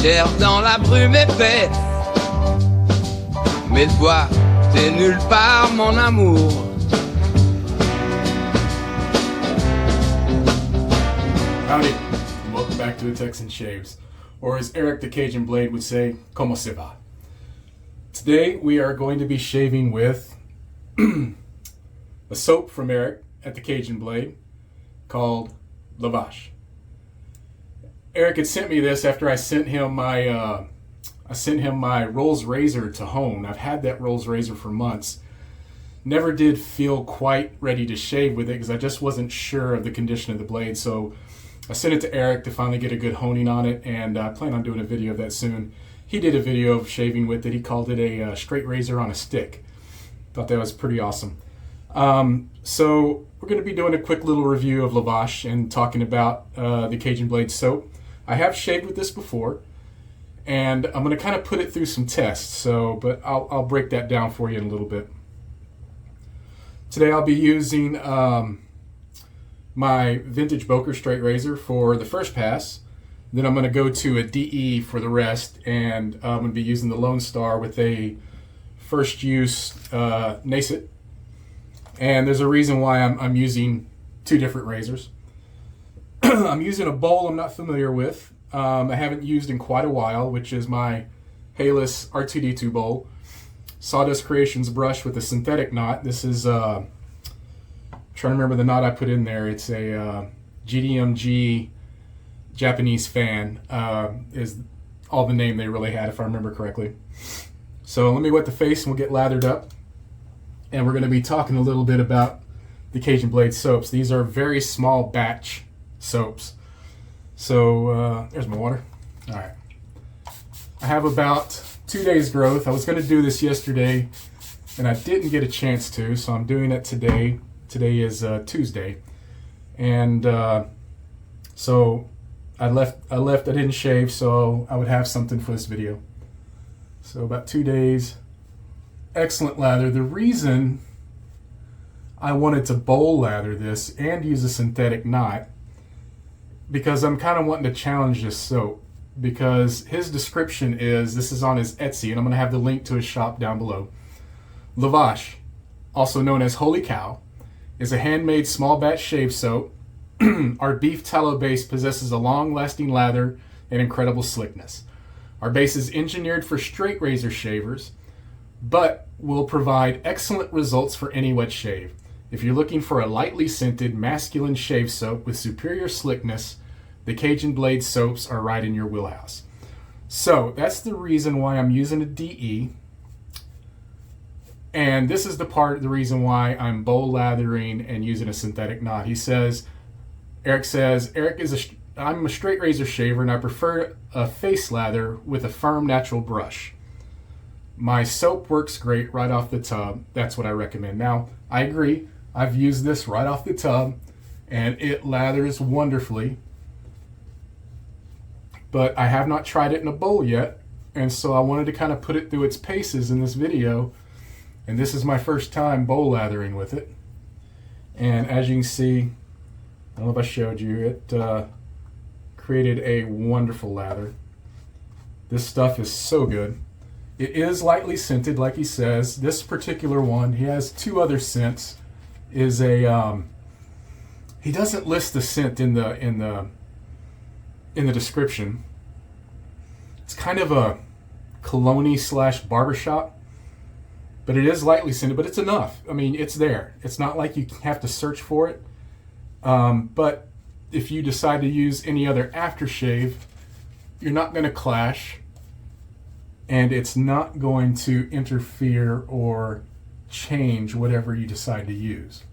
cherche dans la brume épaisse. Mais toi, t'es nulle part, mon amour. Howdy, and welcome back to the Texan Shaves, or as Eric the Cajun Blade would say, como se va? Today we are going to be shaving with a soap from Eric at the Cajun Blade called Vache. Eric had sent me this after I sent him my Rolls Razor to hone. I've had that Rolls Razor for months. Never did feel quite ready to shave with it because I just wasn't sure of the condition of the blade. So I sent it to Eric to finally get a good honing on it, and I plan on doing a video of that soon. He did a video of shaving with it. He called it a straight razor on a stick. Thought that was pretty awesome. So we're going to be doing a quick little review of Vache and talking about the Cajun Blade soap. I have shaved with this before, and I'm going to kind of put it through some tests. But I'll break that down for you in a little bit. Today I'll be using my vintage Boker straight razor for the first pass. Then I'm going to go to a DE for the rest, and I'm going to be using the Lone Star with a first use Nascent. And there's a reason why I'm using two different razors. I'm using a bowl I'm not familiar with. I haven't used in quite a while, which is my Hayless R2D2 bowl. Sawdust Creations brush with a synthetic knot. This is, trying to remember the knot I put in there. It's a GDMG Japanese fan, is all the name they really had, if I remember correctly. So let me wet the face and we'll get lathered up. And we're going to be talking a little bit about the Cajun Blade soaps. These are very small batch soaps. So there's my water. All right. I have about 2 days growth. I was going to do this yesterday and I didn't get a chance to, so I'm doing it today. Today is Tuesday. And so I didn't shave, so I would have something for this video. So about 2 days. Excellent lather. The reason I wanted to bowl lather this and use a synthetic knot, because I'm kind of wanting to challenge this soap, because his description is, this is on his Etsy, and I'm going to have the link to his shop down below. Vache, also known as Holy Cow, is a handmade small batch shave soap. Our beef tallow base possesses a long-lasting lather and incredible slickness. Our base is engineered for straight razor shavers, but will provide excellent results for any wet shave. If you're looking for a lightly scented, masculine shave soap with superior slickness, the Cajun Blade soaps are right in your wheelhouse. So that's the reason why I'm using a DE. And this is the reason why I'm bowl lathering and using a synthetic knot. Eric says, I'm a straight razor shaver and I prefer a face lather with a firm natural brush. My soap works great right off the tub. That's what I recommend. Now, I agree. I've used this right off the tub and it lathers wonderfully. But I have not tried it in a bowl yet. And so I wanted to kind of put it through its paces in this video. And this is my first time bowl lathering with it. And as you can see, I don't know if I showed you, it created a wonderful lather. This stuff is so good. It is lightly scented, like he says. This particular one, he has two other scents. Is a he doesn't list the scent in the description. It's kind of a cologne / barbershop, but it is lightly scented. But it's enough. I mean, it's there. It's not like you have to search for it. But if you decide to use any other aftershave, you're not going to clash. And it's not going to interfere or change whatever you decide to use.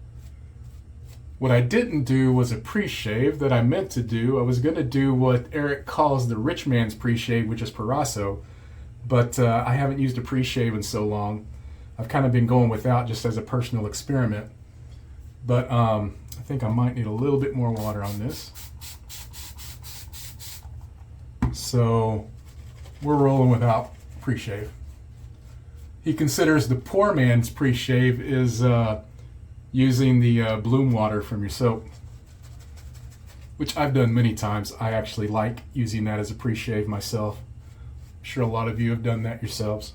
What I didn't do was a pre-shave that I meant to do. I was going to do what Eric calls the rich man's pre-shave, which is Parasso, but I haven't used a pre-shave in so long. I've kind of been going without just as a personal experiment. But I think I might need a little bit more water on this. So we're rolling without pre-shave. He considers the poor man's pre-shave is using the bloom water from your soap, which I've done many times. I actually like using that as a pre-shave myself. sure a lot of you have done that yourselves.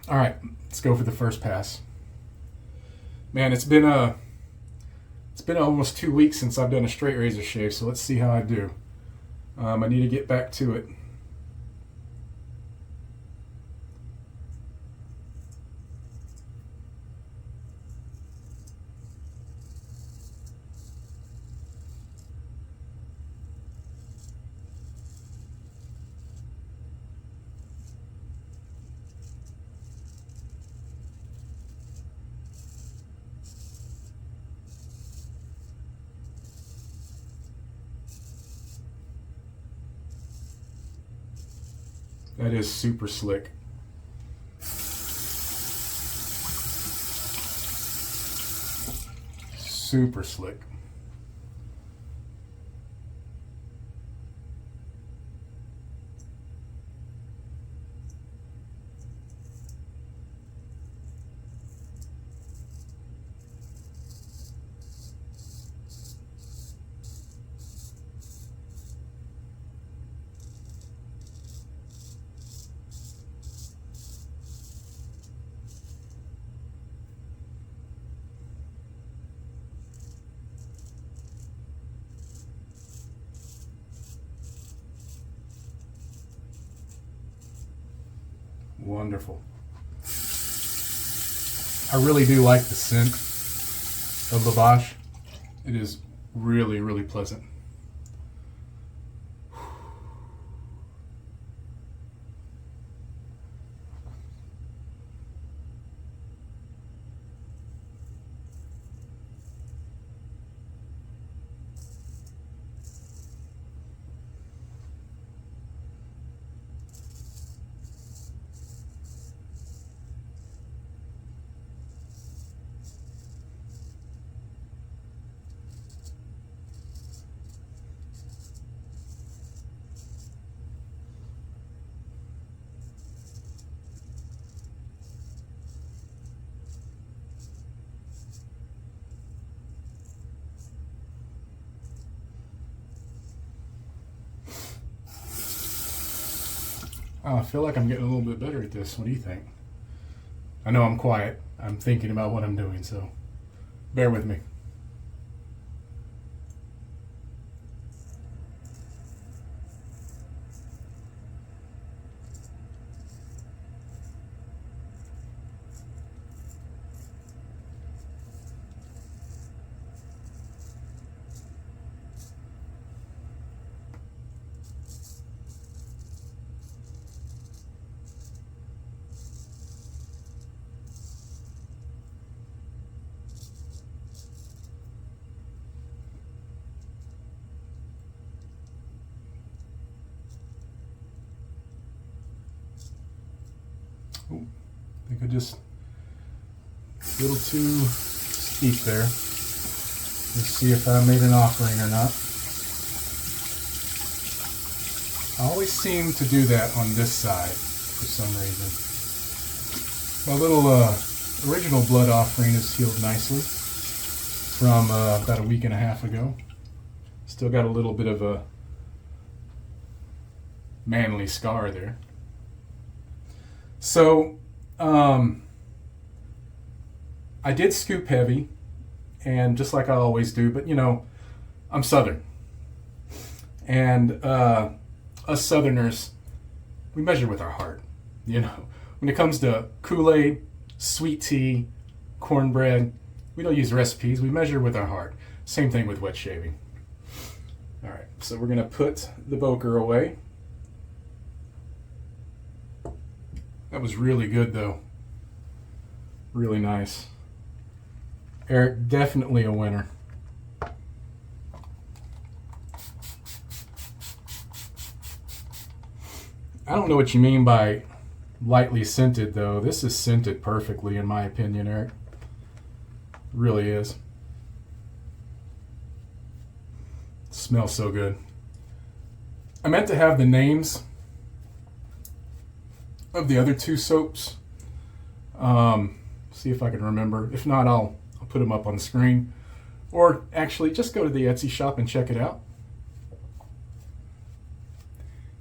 All right, let's go for the first pass. Man, it's been almost 2 weeks since I've done a straight razor shave, so let's see how I do. I need to get back to it. That is super slick. Super slick. Wonderful. I really do like the scent of the Vache. It is really, really pleasant. Oh, I feel like I'm getting a little bit better at this. What do you think? I know I'm quiet. I'm thinking about what I'm doing, so bear with me. Ooh, I think I just a little too steep there. Let's see if I made an offering or not. I always seem to do that on this side for some reason. My little original blood offering is healed nicely from about a week and a half ago. Still got a little bit of a manly scar there. So, I did scoop heavy, and just like I always do, but you know, I'm Southern. And us Southerners, we measure with our heart. You know, when it comes to Kool-Aid, sweet tea, cornbread, we don't use recipes, we measure with our heart. Same thing with wet shaving. All right, so we're gonna put the Boker away. That was really good though. Really nice. Eric, definitely a winner. I don't know what you mean by lightly scented though. This is scented perfectly in my opinion, Eric. Really is. It smells so good. I meant to have the names of the other two soaps. See if I can remember. If not, I'll put them up on the screen. Or actually, just go to the Etsy shop and check it out.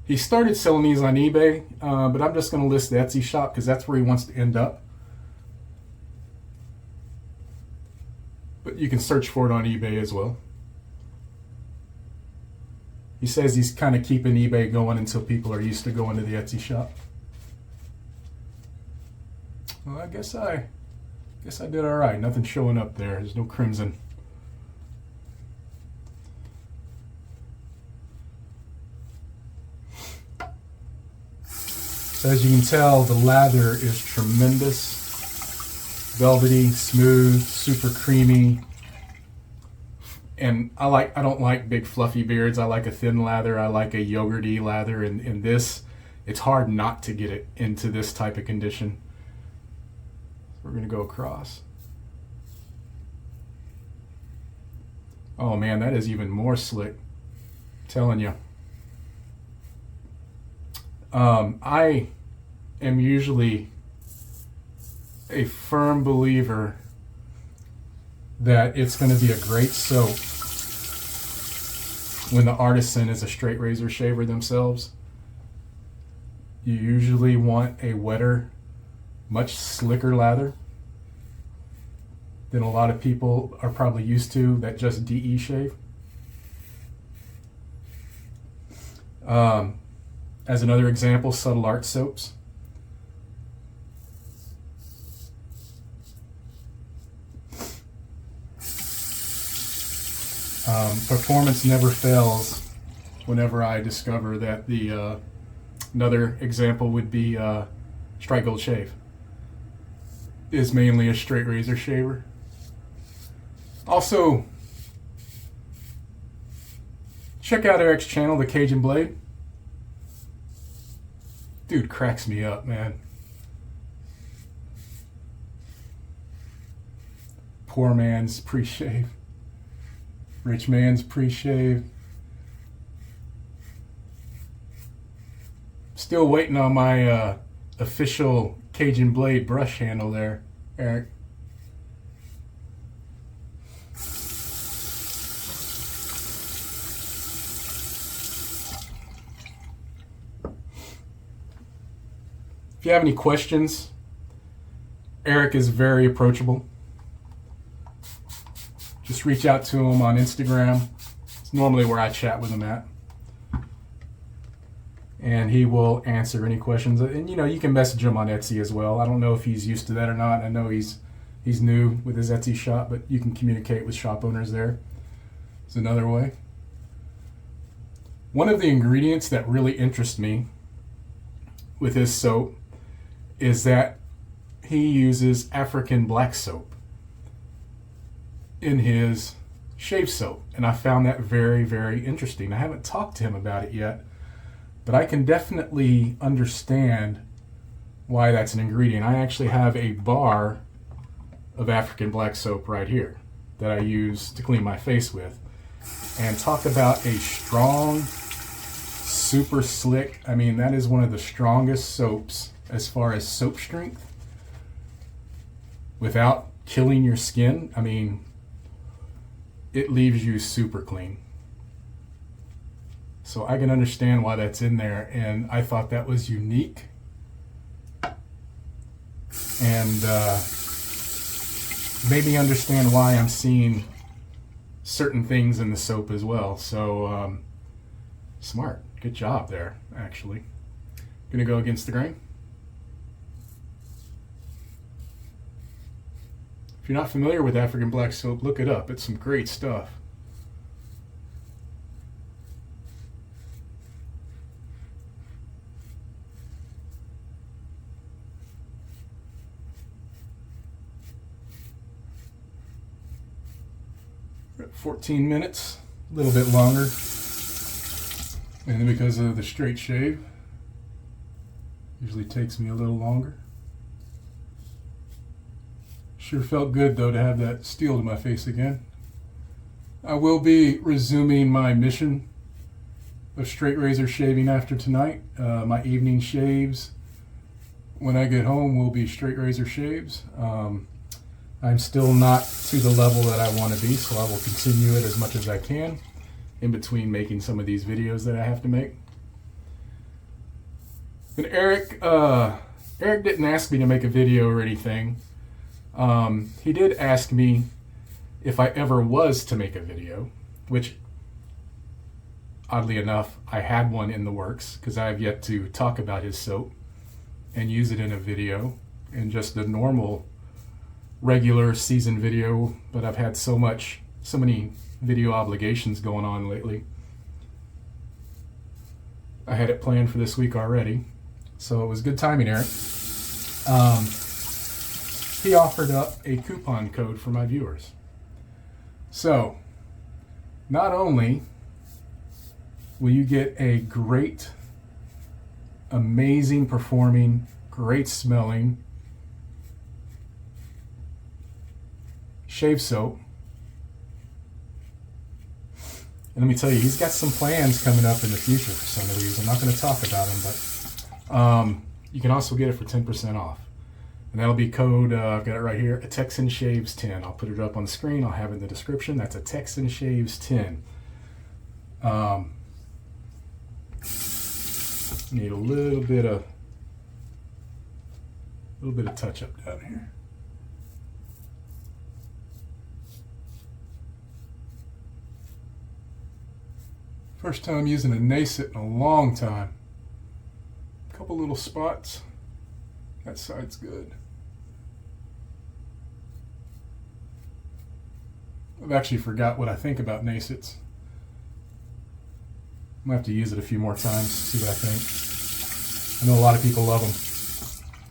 He started selling these on eBay, but I'm just going to list the Etsy shop because that's where he wants to end up. But you can search for it on eBay as well. He says he's kind of keeping eBay going until people are used to going to the Etsy shop. Well, I guess I did all right. Nothing showing up there. There's no crimson. So as you can tell, the lather is tremendous. Velvety, smooth, super creamy. And I don't like big fluffy beards. I like a thin lather. I like a yogurty lather. And in this, it's hard not to get it into this type of condition. We're going to go across. Oh man, that is even more slick. I'm telling you. I am usually a firm believer that it's going to be a great soap when the artisan is a straight razor shaver themselves. You usually want a wetter, much slicker lather than a lot of people are probably used to that just DE shave. As another example, Subtle Art soaps. Performance never fails whenever I discover that the another example would be Strike Gold Shave is mainly a straight razor shaver. Also, check out Eric's channel, the Cajun Blade. Dude cracks me up, man. Poor man's pre-shave. Rich man's pre-shave. Still waiting on my official Cajun Blade brush handle there, Eric. If you have any questions, Eric is very approachable. Just reach out to him on Instagram. It's normally where I chat with him at. And he will answer any questions. And you know, you can message him on Etsy as well. I don't know if he's used to that or not. I know he's new with his Etsy shop, but you can communicate with shop owners there. It's another way. One of the ingredients that really interests me with his soap is that he uses African black soap in his shave soap. And I found that very, very interesting. I haven't talked to him about it yet, but I can definitely understand why that's an ingredient. I actually have a bar of African black soap right here that I use to clean my face with. And talk about a strong, super slick, I mean, that is one of the strongest soaps as far as soap strength without killing your skin. I mean, it leaves you super clean. So I can understand why that's in there, and I thought that was unique. And made me understand why I'm seeing certain things in the soap as well. So smart, good job there, actually. Gonna go against the grain. If you're not familiar with African black soap, look it up. It's some great stuff. We're at 14 minutes, a little bit longer. And then because of the straight shave, usually takes me a little longer. Sure felt good though to have that steel to my face again. I will be resuming my mission of straight razor shaving after tonight. My evening shaves when I get home will be straight razor shaves. I'm still not to the level that I want to be, so I will continue it as much as I can in between making some of these videos that I have to make. And Eric didn't ask me to make a video or anything. He did ask me if I ever was to make a video, which oddly enough, I had one in the works because I have yet to talk about his soap and use it in a video, in just the normal regular season video, but I've had so many video obligations going on lately. I had it planned for this week already, so it was good timing, Eric. He offered up a coupon code for my viewers. So, not only will you get a great, amazing performing, great smelling shave soap, and let me tell you, he's got some plans coming up in the future for some of these. I'm not going to talk about them, but you can also get it for 10% off. And that'll be code, I've got it right here, a Texan Shaves 10. I'll put it up on the screen. I'll have it in the description. That's a Texan Shaves 10. Need a little bit of touch up down here. First time using a Nacet in a long time. A couple little spots. That side's good. I've actually forgot what I think about Nacets. I'm gonna have to use it a few more times, see what I think. I know a lot of people love them.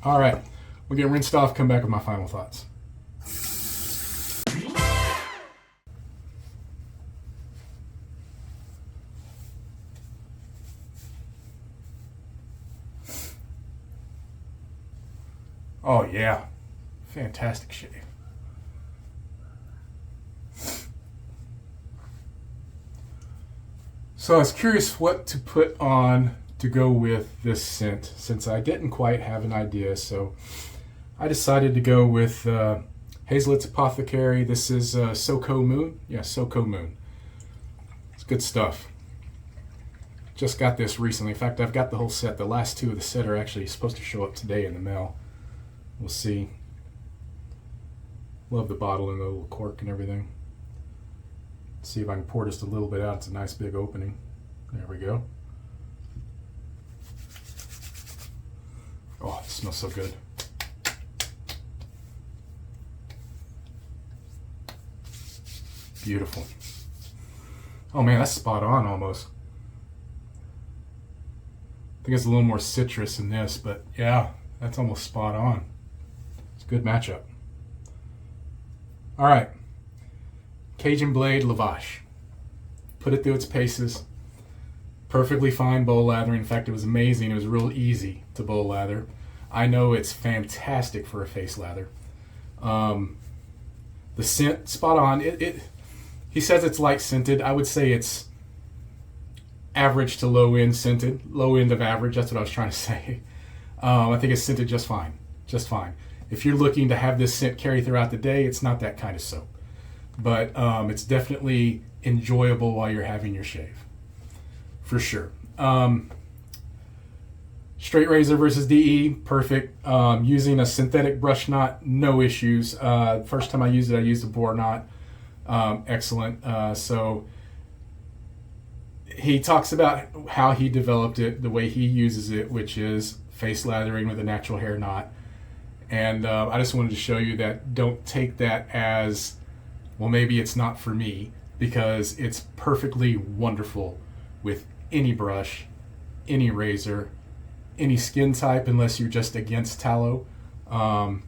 All right, we'll get rinsed off, come back with my final thoughts. Oh yeah, fantastic shave. So I was curious what to put on to go with this scent, since I didn't quite have an idea. So I decided to go with Hazelit's Apothecary. This is SoCo Moon. Yeah, SoCo Moon. It's good stuff. Just got this recently. In fact, I've got the whole set. The last two of the set are actually supposed to show up today in the mail. We'll see. Love the bottle and the little cork and everything. Let's see if I can pour just a little bit out. It's a nice big opening. There we go. Oh, it smells so good. Beautiful. Oh man, that's spot on almost. I think it's a little more citrus in this, but yeah, that's almost spot on. It's a good matchup. All right. Cajun Blade Vache. Put it through its paces. Perfectly fine bowl lather. In fact, it was amazing. It was real easy to bowl lather. I know it's fantastic for a face lather. The scent, spot on. He says it's light scented. I would say it's average to low end scented. Low end of average, that's what I was trying to say. I think it's scented just fine. Just fine. If you're looking to have this scent carry throughout the day, it's not that kind of soap. But it's definitely enjoyable while you're having your shave. For sure. Straight razor versus DE, perfect. Using a synthetic brush knot, no issues. First time I used it, I used a bore knot. Excellent. So he talks about how he developed it, the way he uses it, which is face lathering with a natural hair knot. And I just wanted to show you that don't take that as, well, maybe it's not for me, because it's perfectly wonderful with any brush, any razor, any skin type, unless you're just against tallow. I'm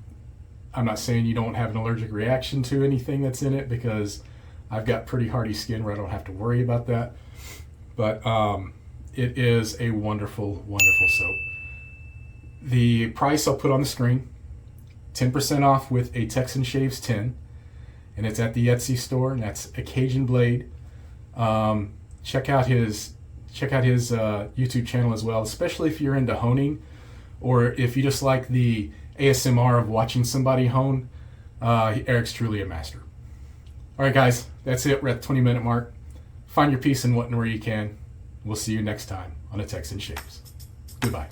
not saying you don't have an allergic reaction to anything that's in it, because I've got pretty hardy skin where I don't have to worry about that. But it is a wonderful, wonderful soap. The price I'll put on the screen, 10% off with a Texan Shaves 10. And it's at the Etsy store, and that's a Cajun Blade. Check out his YouTube channel as well, especially if you're into honing, or if you just like the ASMR of watching somebody hone. Eric's truly a master. All right, guys, that's it. We're at the 20-minute mark. Find your peace in what and where you can. We'll see you next time on a Texan Shaves. Goodbye.